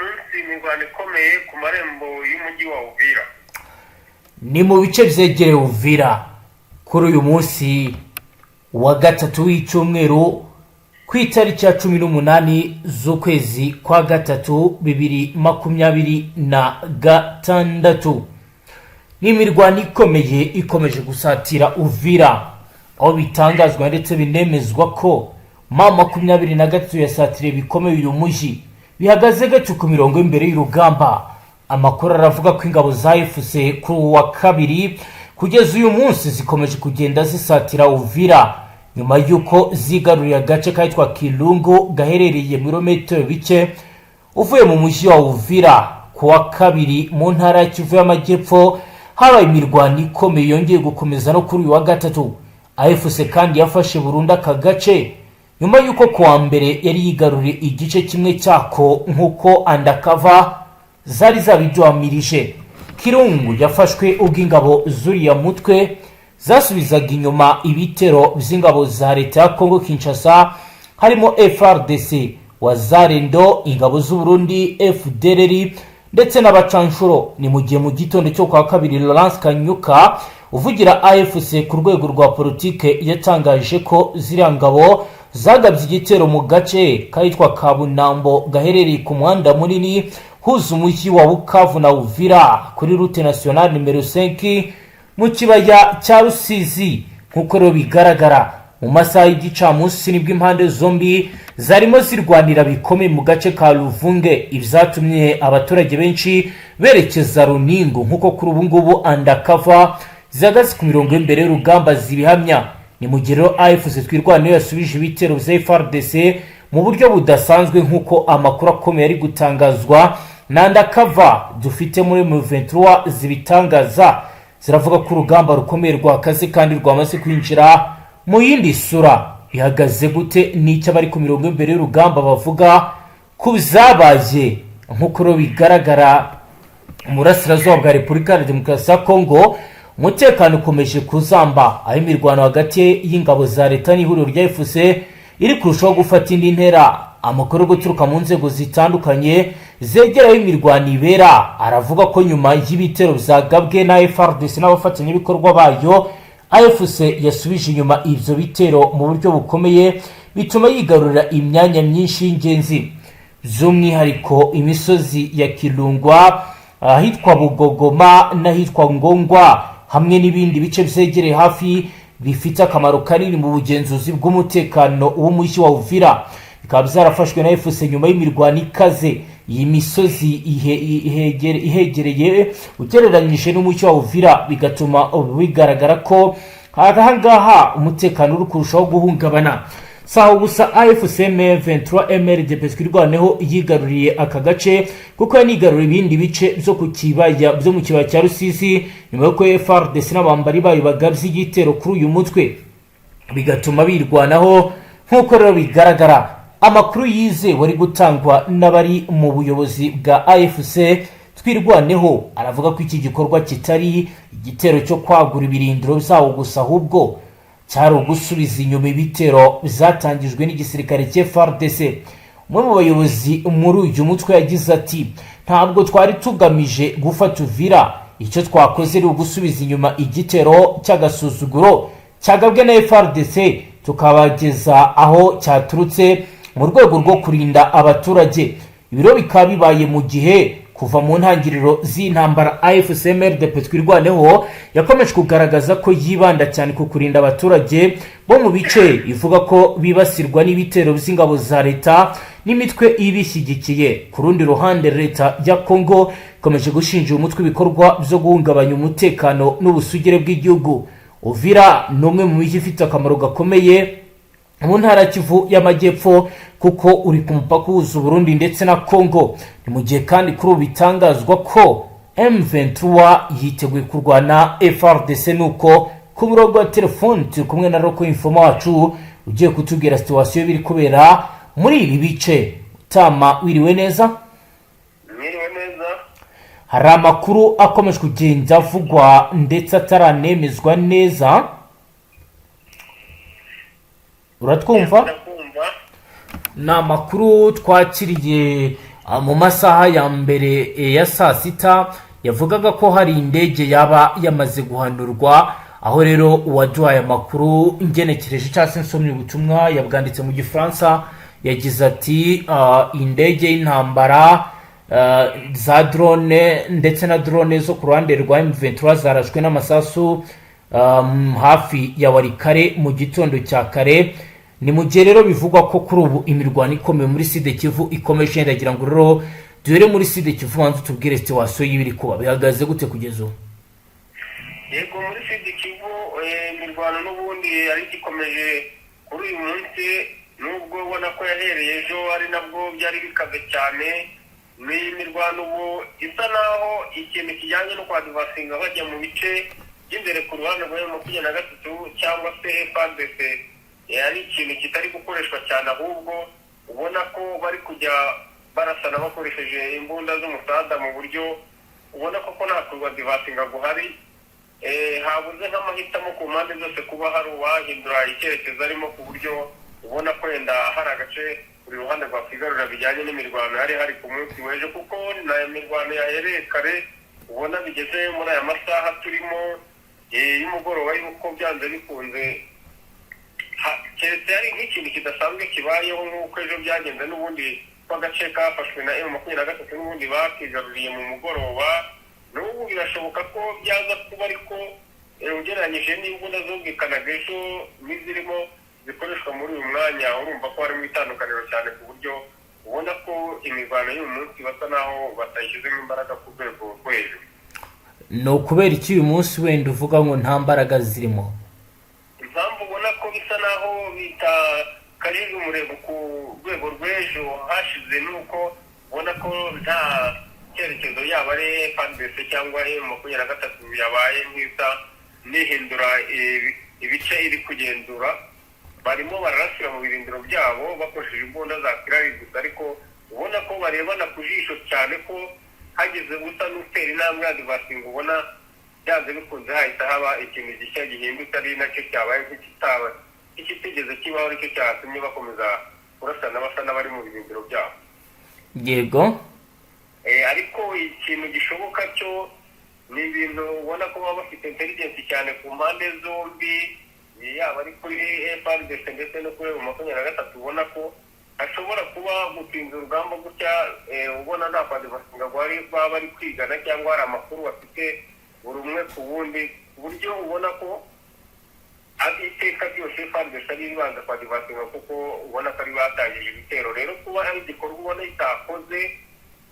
munsi imirwano ikomeye ku marembo y'umujyi wa Uvira. Ni mu bice byegereye Uvira kuri uyu munsi wa gatatu w'icyumweru ku itariki ya 18 z'ukwezi kwa gatatu 2026. Ni imirwano ikomeye ikomeje gusatira Uvira, aho bitangazwa ndetse binemezwa ko M23 yasatiriye bikomeye uyu mujyi, bihagaze gato ku mirongo imbere y'urugamba. Amakuru aravuga ko ingabo za FARDC ku wa kabiri kugeza uyu munsi zikomeje kugenda zisatira Uvira nyuma yuko zigaruriye agace kitwa Kilungu gaherereye mirometero bike uvuye mu mujyi wa Uvira. Ku wa kabiri mu ntara ya Kivu y'Amajyepfo habaye imirwano ikomeye yongeye gukomeza no kuri uyu wa gatatu. AFC kandi yafashe burundu aka gace nyuma yuko ku wa mbere yari yigaruriye igice kimwe cyako nkuko undercover zari zabiduhamirije. Kirungu yafashwe ubwo ingabo zuriya mutwe zasubizaga inyuma ibitero by'ingabo za leta ya Kongo Kinshasa, harimo FARDC, Wazalendo, ingabo z'u Burundi, FDLR ndetse n'abacanshuro. Ni mu gihe mu gitondo cyo kwa kabiri Laurence Kanyuka uvugira AFC ku rwego rwa politike yatangaje ko ziriya ngabo zagabye igitero mu gace kitwa Kabunambo gaherereye ku muhanda munini huza umujyi wa Bukavu na Uvira kuri route nationale numero 5 mu kibaya cya Rusizi. Nkuko rero bigaragara mu masaha y'igicamunsi nibwo impande zombi zarimo zirwanira bikomeye mu gace ka Luvunge, ibyatumye abaturage benshi berekeza Runingo nkuko kuri ubu ngubu undercover zihagaze ku mirongo imbere y'urugamba zibihamya. Ni mu gihe AFC twirwaniye yasubije ibitero bya FARDC mu buryo budasanzwe nkuko amakuru akomeye ari gutangazwa na undercover dufite muri M23 zibitangaza. Ziravuga ko urugamba rukomeye rwakaze kandi rwamaze kwinjira mu yindi sura. Bihagaze gute n'icyo bari ku mirongo imbere y'urugamba bavuga ku zabaye? Nkuko ro bigaragara umurasirazuba bwa Repubulika ya Demokarasi ya Kongo umutekano ukomeje kuzamba, aho imirwano hagati y'ingabo za leta n'ihuriro rya FARDC iri kurushaho gufata indi ntera. Amakuru guturuka mu nzego zitandukanye zegeraho imirwano ibera aravuga ko nyuma y'ibitero byagabwe na FARDC n'abafatanyabikorwa bayo, AFC yasubije inyuma ibyo bitero mu buryo bukomeye bituma yigarurira imyanya myinshi y'ingenzi, by'umwihariko imisozi ya Kilungwa, ahitwa Bugogoma n'ahitwa Ngongwa hamwe n'ibindi bice byegereye hafi bifite akamaro kanini mu bugenzuzi bw'umutekano w'umujyi wa Uvira. Bikaba byarafashwe na FARDC nyuma y'imirwano ikaze. Iyi misozi ihegereye ugereranyije n'umujyi wa Uvira, bigatuma bigaragara ko ahangaha umutekano uri kurushaho guhungabana. Saho gusa AFC M23 MRDP twirwaneho yigaruriye aka gace kuko yanigaruriye ibindi bice byo ku kibaya byo mu kibaya cya Rusizi nyuma yuko FARDC n'abambari bayo bagabye igitero kuri uyu mutwe, bigatuma birwanaho. Nkuko rero bigaragara amakuru yize wari gutangwa n'abari mu buyobozi bwa AFC twirwaneho aravuga ko iki gikorwa kitari igitero cyo kwagura ibirindiro byawo gusa, ahubwo cyari ugusubiza inyuma ibitero byatangijwe n'igisirikare cya FARDC. Umwe mu bayobozi muri uyu mutwe yagize ati ntabwo twari tugamije gufata Uvira, icyo twakoze ari ugusubiza inyuma igitero cy'agasuzuguro cyagabwe na FARDC tukabageza aho cyaturutse mu rwego rwo kurinda abaturage. Ibiro bikaba bibaye mu gihe kuva mu ntangiriro z'intambara AFC MRDP twirwaneho yakomeje kugaragaza ko yibanda cyane ku kurinda abaturage bo mu bice ivuga ko bibasirwa n'ibitero by'ingabo za leta n'imitwe ibishyigikiye. Ku rundi ruhande leta ya Kongo ikomeje gushinja umutwe ibikorwa byo guhungabanya umutekano n'ubusugire bw'igihugu. Uvira ni umwe mu mijyi ifite akamaro gakomeye mu ntara Kivu y'Amajyepfo kuko uri ku mupaka w'u Burundi ndetse na Kongo. Ni mu gihe kandi kuri ubu bitangazwa ko M23 yiteguye kurwana FARDC. Nuko ku murongo wa telefone turi kumwe na Roko Informa wacu ugiye kutubwira situation biri kubera muri ibi bice. Tama, wiriwe neza? Mwiriwe neza. Hari amakuru akomeje kugenda avugwa ndetse ataranemezwa neza, uratwumva? Ni amakuru twakiriye mu masaha ya mbere ya saa sita yavugaga ko hari indege yaba yamaze guhanurwa, aho rero uwaduhaye amakuru ngenekereje cyangwa se nsomye ubutumwa yabwanditse mu gifaransa, yagize ati indege y'intambara za drone ndetse na drone zo ku ruhande rwa M23 zarashwe n'amasasu hafi ya Warikare mu gitondo cya kare. Ni mu gihe rero bivugwa ko kuri ubu imirwano ikomeye muri Sud Kivu ikomeje. Ndagira ngo rero duhere muri Sud Kivu banze tubwire situation y'ibiri kuba bihagaze gute kugeza ubu. Yego, muri Sud Kivu imirwano n'ubundi ari ikomeje kuri uyu munsi, nubwo ubona ko yahereye ejo ari nabwo byari bikaze cyane. Ni imirwano ubu isa naho ikintu kijyanye no kwadivasinga bajya mu bice by'imbere ku ruhande rwa M23 cyangwa se FARDC ari ikintu kitari gukoreshwa cyane, ahubwo ubona ko bari kujya barasana bakoresheje imbunda z'umusada mu buryo ubona ko nta kwadivasinga guhari. Habuze nk'amahitamo ku mpande zose kuba hari uwahindura icyerekezo arimo, ku buryo ubona ko wenda hari agace buri ruhande rwakwigarurira bijyanye n'imirwano yari hari ku munsi w'ejo, kuko na mirwano yahereye kare ubona bigeze muri aya masaha turimo y'umugoroba, yuko byanze bikunze keretse hari nk'ikintu kidasanzwe kibayeho nk'uko ejo byagenze n'ubundi ko agace kafashwe na M23 n'ubundi bakigaruriye mu mugoroba. N'ubu birashoboka ko byaza kuba ariko ugereranyije n'imbunda zumvikanaga ejo n'izirimo zikoreshwa muri uyu mwanya, urumva ko harimo itandukaniro cyane, ku buryo ubona ko imirwano y'uyu munsi basa naho batayishyizemo imbaraga ku rwego rwo hejuru. Ni ukubera iki uyu munsi wenda uvuga ngo nta mbaraga zirimo? Impamvu ubona ko bisa naho bitakajije umurego ku rwego rw'ejo hashize, nuko ubona ko nta cyerekezo yaba ari FARDC cyangwa M23 yabaye nk'isa n'ihindura ibice iri kugenzura. Barimo bararasira mu birindiro byabo bakoresheje imbunda za kirari gusa, ariko ubona ko barebana ku jisho cyane ko hageze gusa n'utera intambwe yadivasinga, ubona byanze bikunze hahita haba ikintu gishya gihindutse, ari nacyo cyabaye nk'ikitigeze kibaho, aricyo cyatumye bakomeza kurasana basa n'abari mu birindiro byabo. Yego, ariko ikintu gishoboka cyo ni ibintu ubona ko baba bafite intelligence cyane ku mpande zombi, yaba ari kuri FARDC ndetse no kuri M23, ubona ko hashobora kuba gutinza urugamba gutya, ubona nta kwadivasinga baba bari kwigana cyangwa hari amakuru bafite buri umwe ku wundi, ku buryo ubona ko iteka ryose FARDC ari ibanza kwadivasinga, kuko ubona ko ari batangije ibitero. Rero kuba ari igikorwa ubona itakoze,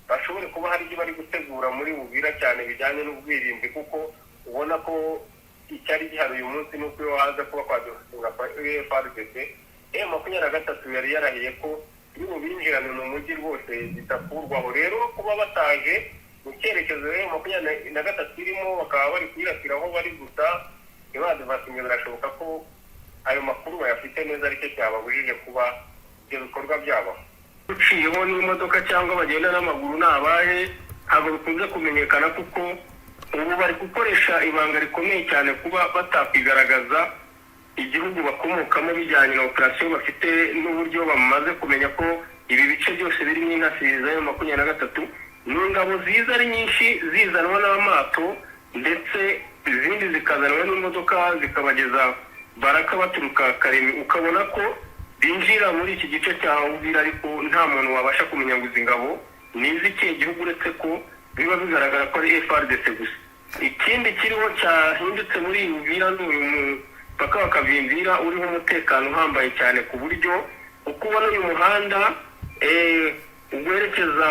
bashobore kuba hari ibyo bari gutegura muri Buvira cyane bijyanye n'ubwirinzi, kuko ubona ko icyari gihari uyu munsi nuko iyo haza kuba kwadivasinga kwa FARDC, M23 yari yarahiye ko iyo binjirana mu mujyi rwose bidakurwaho. Rero kuba bataje mu cyerekezo M23 irimo, bakaba bari kwirasira aho bari gusa ntibadivasinga, birashoboka ko ayo makuru bayafite neza, aricyo cyababujije kuba ibyo bikorwa byabo. Uciyeho n'imodoka cyangwa bagenda n'amaguru n'abahe ntabwo bikunze kumenyekana, kuko ubu bari gukoresha ibanga rikomeye cyane kuba batakwigaragaza igihugu bakomokamo bijyanye na operasiyo bafite, n'uburyo bamaze kumenya ko ibi bice byose birimo intasiza ya M23 n'ingabo ziza ari nyinshi zizanwa n'amato, ndetse izindi zikazanwa n'imodoka zikabageza Baraka baturuka Karemi. Ukabona ko binjira muri iki gice cya Uvira, ariko nta muntu wabasha kumenya ngo izi ngabo ni iz'ikihe gihugu, uretse ko biba bigaragara ko ari FARDC gusa. Ikindi kiriho cyahindutse muri Uvira ni uyu mupaka wa Kavimvira uriho umutekano uhambaye cyane, ku buryo uko ubona uyu muhanda ugwerekeza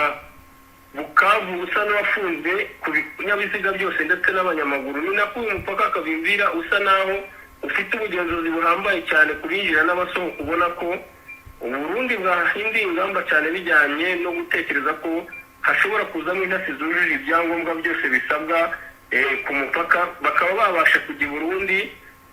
Bukavu usa n'abafunze ku binyabiziga byose ndetse n'abanyamaguru, ni nako uyu mupaka wa Kavimvira usa naho ufite ubugenzuzi buhambaye cyane ku binjira n'abasohoka. Ubona ko Uburundi bwahinduye ingamba cyane bijyanye no gutekereza ko hashobora kuzamo intasi zujuje ibyangombwa byose bisabwa ku mupaka, bakaba babasha kujya i Burundi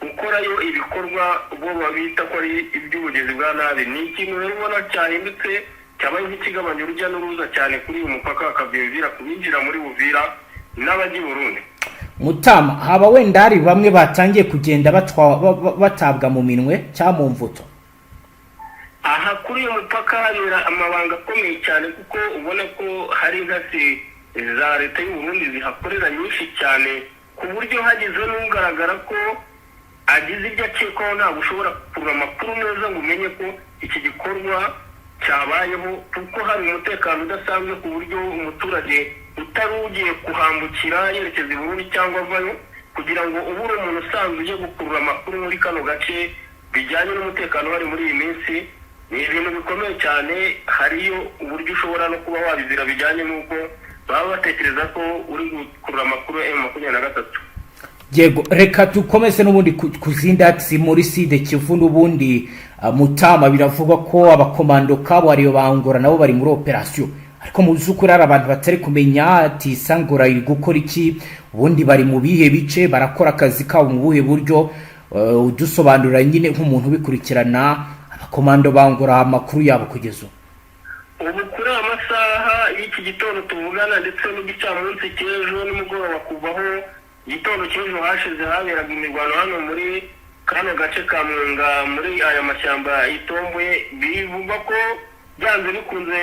gukorayo ibikorwa bo babita ko ari iby'ubugizi bwa nabi. Ni ikintu rero ubona cyahindutse, cyabaye nk'ikigabanya urujya n'uruza cyane kuri uyu mupaka wa Kavimvira ku binjira muri Uvira n'abajya i Burundi. Mutama, haba wenda hari bamwe batangiye kugenda batabwa mu minwe cyangwa mu mvuto? Aha aha kuri uyu mupaka habera amabanga akomeye cyane, kuko ubona ko hari intasi za leta y'u Burundi zihakorera nyinshi cyane, ku buryo hagize n'ugaragara ko agize ibyo akekwaho ntabwo ushobora gukurura amakuru neza ngo umenye ko iki gikorwa cyabayeho, kuko hari umutekano udasanzwe ku buryo umuturage utari ugiye kuhambukira yerekeza i Burundi cyangwa avayo, kugira ngo ubure umuntu usanzwe ujye gukurura amakuru muri kano gace bijyanye n'umutekano wari muri iyi minsi, ni ibintu bikomeye cyane. Hariyo uburyo ushobora no kuba wabizira bijyanye n'uko baba batekereza ko uri gukurura amakuru ya M23. Yego, reka dukomeze n'ubundi ku zindi atsi muri Side Kivu n'ubundi Mutama biravugwa ko abakomando kabo ariyo bangora nabo bari muri operation, ariko mu by'ukuri ari abantu batari kumenya ati Sangora iri gukora iki, ubundi bari mu bihe bice, barakora akazi kabo mu buhe buryo. Udusobanurira nyine nk'umuntu ubikurikirana abakomando bangora amakuru yabo kugeza ubu kuri amasaha y'iki gitondo tuvugana, ndetse n'igicamunsi cy'ejo nimugoroba kuvaho igitondo cy'ejo hashize haberaga imirwano hano muri kano gace ka Mwunga muri aya mashyamba y'Itombwe. Bivugwa ko byanze bikunze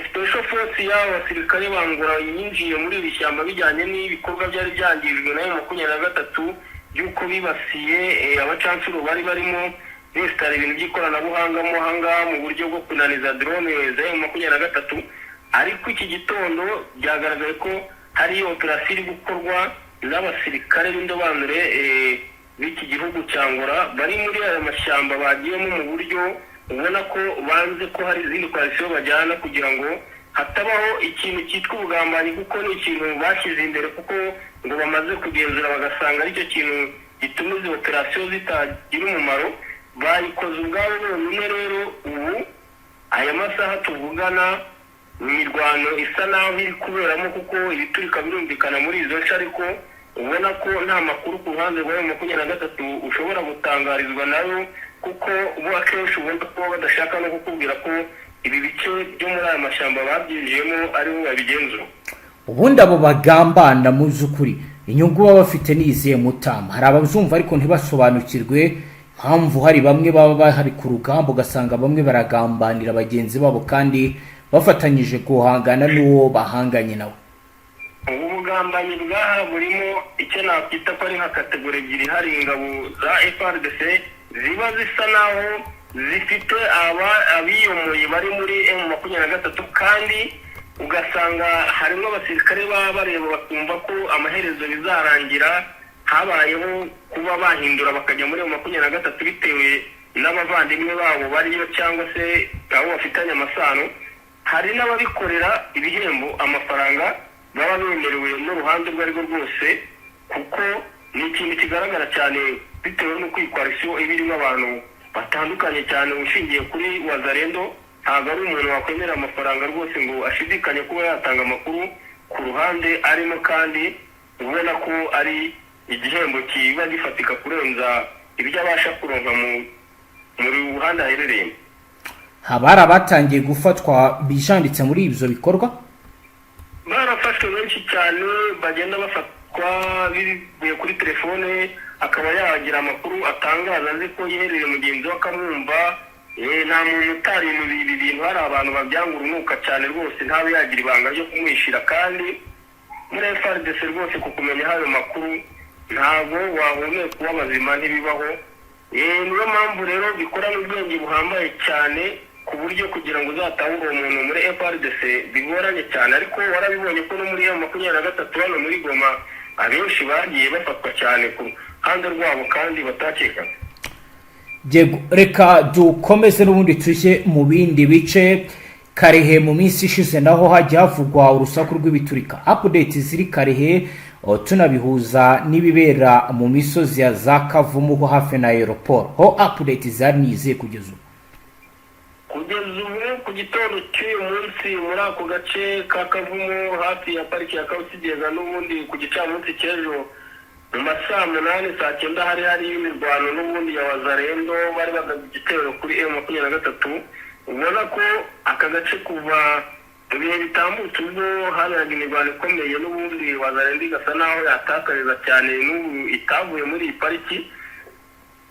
special force y'abasirikare bangura yinjiye muri iri shyamba bijyanye n'ibikorwa byari byangijwe na M23 by'uko bibasiye abacancuro bari barimo besitara ibintu by'ikoranabuhanga mo hangaha mu buryo bwo kunaniza drone za M23. Ariko iki gitondo byagaragaye ko hari operasiyo iri gukorwa n'abasirikare b'indobanure b'iki gihugu cya Angola bari muri aya mashyamba bagiyemo mu buryo ubona ko banze ko hari izindi koalisiyo bajyana, kugira ngo hatabaho ikintu cyitwa ubugambanyi, kuko ni ikintu bashyize imbere, kuko ngo bamaze kugenzura bagasanga aricyo kintu gituma izi operasiyo zitagira umumaro. Bayikoze ubwabo bonyine. Rero ubu aya masaha tuvugana imirwano isa naho iri kuberamo, kuko ibiturika birumvikana muri izo nce, ariko ubona ko nta makuru ku ruhande rwa M23 ushobora gutangarizwa nayo, kuko bo akenshi ubona ko badashaka no kukubwira ko ibi bice byo muri aya mashyamba babyinjiyemo ariho babigenzura. Ubundi abo bagambana mu by'ukuri inyungu baba bafite niziye Mutama, hari abazumva ariko ntibasobanukirwe mpamvu hari bamwe baba bahari ku rugamba ugasanga bamwe baragambanira bagenzi babo kandi bafatanyije guhangana n'uwo bahanganye nawe. Ubu bugambanyi bwaha burimo icyo nakwita ko ari nka kategori ebyiri. Hari ingabo za FARDC ziba zisa naho zifite abiyomoye bari muri M23, kandi ugasanga harimo abasirikare baba bareba bakumva ko amaherezo bizarangira habayeho kuba bahindura bakajya muri M23 bitewe n'abavandimwe babo bariyo cyangwa se abo bafitanye amasano. Hari n'ababikorera ibihembo, amafaranga baba bemerewe n'uruhande urwo arirwo rwose, kuko ni ikintu kigaragara cyane bitewe n'uko iyi koalisiyo iba irimo abantu batandukanye cyane. Ushingiye kuri Wazalendo ntabwo ari umuntu wakwemera amafaranga rwose ngo ashidikanye kuba yatanga amakuru ku ruhande arimo, kandi ubona ko ari igihembo kiba gifatika kurenza ibyo abasha kuronka mu ruhande aherereye. Habari abatangiye gufatwa bijanditse muri ibyo bikorwa, barafashwe benshi cyane bagenda bafatwa bivuye kuri telefone, akaba yagira amakuru atangaza azi ko yiherereye mugenzi we akamwumva. Nta muntu utarinuriye ibi bintu, hari abantu babyanga urunuka cyane rwose ntabe yagira ibanga ryo kumwishyira, kandi muri FARDC rwose kukumenya hayo makuru ntabwo wahumeka kuba bazima ntibibaho. Niyo mpamvu rero bikorana ubwenge buhambaye cyane, ku buryo kugira ngo uzatahure umuntu muri FARDC bigoranye cyane. Ariko warabibonye ko no muri M23 hano muri Goma abenshi bagiye bafatwa cyane ku ruhande rwabo kandi batakekaga. Yego, reka dukomeze n'ubundi tujye mu bindi bice. Karehe mu minsi ishize naho hajya havugwa urusaku rw'ibiturika. Update ziri Karehe tunabihuza n'ibibera mu misozi ya za Kavumu ho hafi na aeroport. Ho update zari nize kugeza ubu. Ku gitondo cy'uyu munsi muri ako gace ka Kavumu hafi ya pariki ya Kabusigeza, n'ubundi ku gicamunsi cy'ejo mu masaa 8 saa 9 hari imirwano n'ubundi ya Wazalendo bari bagabye igitero kuri M23. Ubona ko aka gace kuva ibihe bitambutse ubwo haberaga imirwano ikomeye, n'ubundi Wazalendo igasa naho yatakariza cyane n'ubu itavuye muri iyi pariki.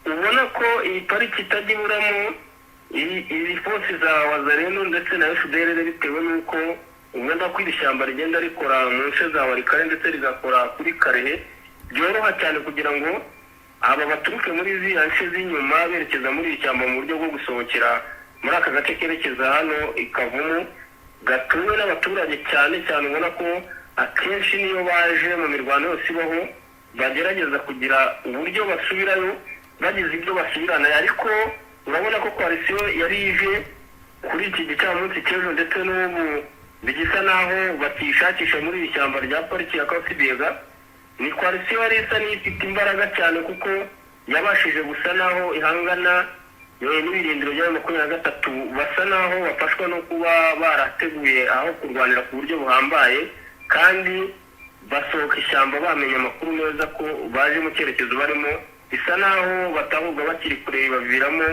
Ubona ko iyi pariki itajya iburamo iyi force za Wazalendo ndetse na FDLR bitewe n'uko ubona ko iri shyamba rigenda rikora mu nce za Warikare ndetse rigakora kuri Karehe, byoroha cyane kugira ngo aba baturuke muri ziriya nce z'inyuma berekeza muri iri shyamba mu buryo bwo gusohokera muri aka gace kerekeza hano Ikavumu, gatuwe n'abaturage cyane cyane. ubona ko akenshi niyo baje mu mirwano yose ibaho bagerageza kugira uburyo basubirayo bagize ibyo basubirana, ariko urabona ko koalisiyo yari ije kuri iki gicamunsi cy'ejo ndetse n'ubu bigisa naho batishakisha muri iri shyamba rya pariki ya Kahuzi-Biega. Ni koalisiyo yari isa n'ifite imbaraga cyane kuko yabashije gusa naho ihangana n'ibirindiro bya M23, basa naho bafashwa no kuba barateguye aho kurwanira ku buryo buhambaye, kandi basohoka ishyamba bamenye amakuru neza ko baje mu cyerekezo barimo. Bisa naho batahuga bakiri kure, baviramo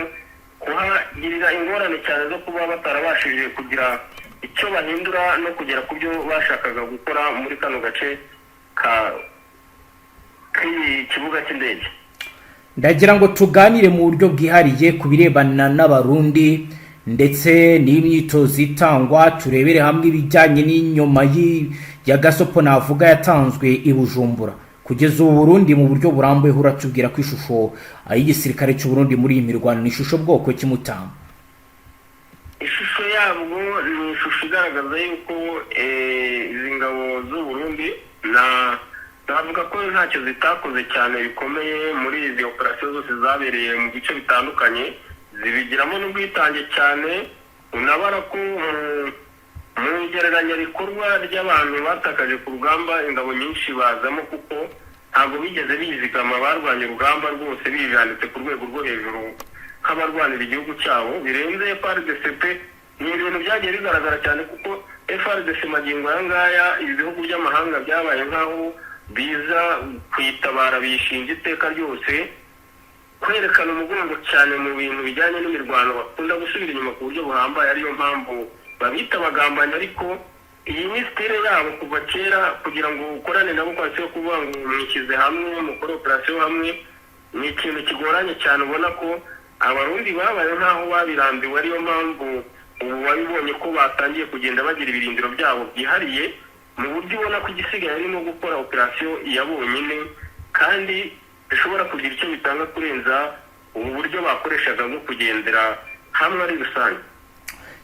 kuhagirira ingorane cyane zo kuba batarabashije kugira icyo bahindura no kugera ku byo bashakaga gukora muri kano gace k'iyi kibuga cy'indege. ndagira ngo tuganire mu buryo bwihariye ku birebana n'abarundi ndetse n'imyitozo itangwa, turebere hamwe ibijyanye n'inyuma ya gasopo navuga yatanzwe i Bujumbura. Kugeza ubu Burundi mu buryo burambuye uratubwira ko ishusho y'igisirikare cy'u Burundi muri iyi mirwano ni ishusho bwoko kimutanga? Ishusho yabwo ni ishusho igaragaza yuko izi ngabo z'u Burundi navuga ko ntacyo zitakoze cyane bikomeye muri izi operasiyo zose zabereye mu bice bitandukanye, zibigiramo n'ubwitange cyane. Unabara ko mu igereranya rikorwa ry'abantu batakaje ku rugamba ingabo nyinshi bazamo, kuko ntabwo bigeze bizigama barwanya urugamba rwose bijanditse ku rwego rwo hejuru nk'abarwanira igihugu cyabo birenze FARDC. Ni ibintu byagiye bigaragara cyane kuko FARDC magingo aya ngaya ibi bihugu by'amahanga byabaye nk'aho biza kwitabara bishinga iteka ryose, kwerekana umugongo cyane mu bintu bijyanye n'imirwano, bakunda gusubira inyuma ku buryo buhambaye. Ariyo mpamvu babita abagambanyi, ariko iyi ni style yabo kuva kera kugira ngo ukorane nabo kwasiyo kuvuga ngo mwishyize hamwe mukore operasiyo hamwe, ni ikintu kigoranye cyane. Ubona ko abarundi babaye nk'aho babirambiwe, ariyo mpamvu ubu babibonye ko batangiye kugenda bagira ibirindiro byabo byihariye, mu buryo ubona ko igisigaye arimo gukora operasiyo iya bonyine, kandi bishobora kugira icyo bitanga kurenza ubu buryo bakoreshaga nko kugendera hamwe ari rusange.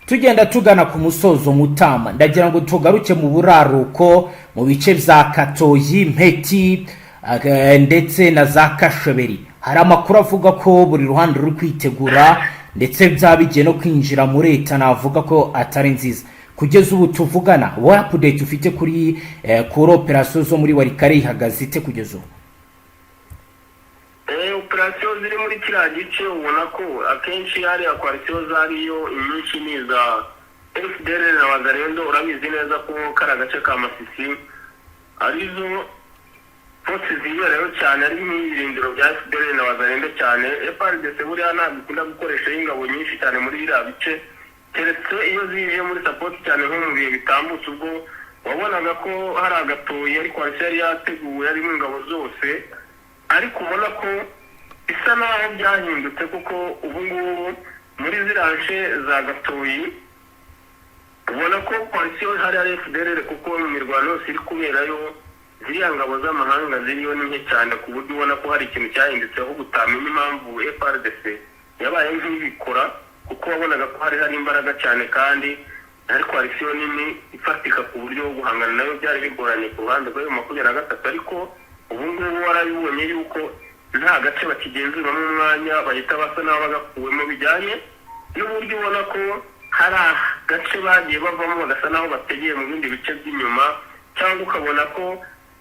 Tugenda tugana ku musozo Mutama, ndagira ngo tugaruke mu buraruko mu bice bya Katoyi, Mpeti ndetse na za Kasheberi. Hari amakuru avuga ko buri ruhande ruri kwitegura ndetse byabigiye no kwinjira muri leta, navuga ko atari nziza. Kugeza ubu tuvugana, what update ufite kuri operasiyo zo muri Warikare ihagaze ite kugeza ubu? Operasiyo ziri muri kiriya gice ubona ko akenshi hari koalisiyo zariyo inyinshi niza FDLR na Wazalendo. Urabizi neza ko kari agace ka Masisi arizo force zibereyeho cyane, ari nk'ibirindiro bya FDLR na Wazalendo cyane. FARDC buriya ntabwo ikunda gukoresha ingabo nyinshi cyane muri biriya bice, keretse iyo zije muri support cyane nko mu bihe bitambutse, ubwo wabonaga ko hari agatoyi ariko yari yateguwe arimo ingabo zose. Ariko ubona ko bisa naho byahindutse, kuko ubu ngubu muri ziriya nce za Gatoyi ubona ko koalisiyo hari ari FDLR, kuko mu mirwano yose iri kuberayo ziriya ngabo z'amahanga ziriyo ni nke cyane, ku buryo ubona ko hari ikintu cyahindutseho gutamenya impamvu FARDC yabaye nk'ibikora, kuko wabonaga ko hari imbaraga cyane kandi hari koalisiyo nini ifatika ku buryo bwo guhangana nayo byari bigoranye ku ruhande rwa M23. Ariko ubu ngubu warabibonye yuko nta gace bakigenzuramo umwanya, bahita basa n'aho bagakuwemo, bijyanye n'uburyo ubona ko hari agace bagiye bavamo bagasa n'aho bategeye mu bindi bice by'inyuma, cyangwa ukabona ko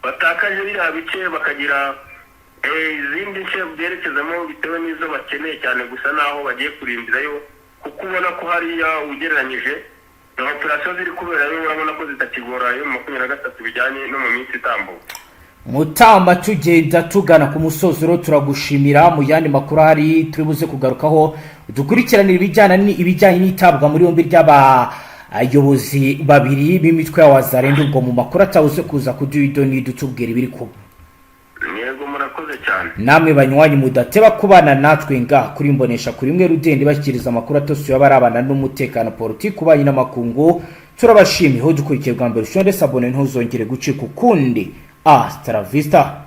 batakaje biriya bice bakagira izindi nce byerekezamo bitewe n'izo bakeneye cyane, gusa n'aho bagiye kurindirayo, kuko ubona ko hariya ugereranyije na operasiyo ziri kuberayo urabona ko zitakigora yo mu 23 bijyanye no mu minsi itambuka. Mutamba, tugenda tugana ku musozo rero turagushimira. Mu yandi makuru hari turibuze kugarukaho dukurikiranira ibijyanye n'itabwa muri yombi ry'abayobozi babiri b'imitwe ya Wazalendo, ubwo mu makuru atawuze kuza kuduidoni dutubwira ibiri kuba. Yego murakoze. murakoze cyane. Namwe banywanyi mudateba kubana natwe nga kuri Mbonesha kuri mwe Rudende bashyikiriza amakuru atose y'abarabana n'umutekano politiki ubanyi n'amakungu. Turabashimiye ho dukurikiye bwa mbere ushonde sabone ntuzongere gucika ukundi. Hasta la vista.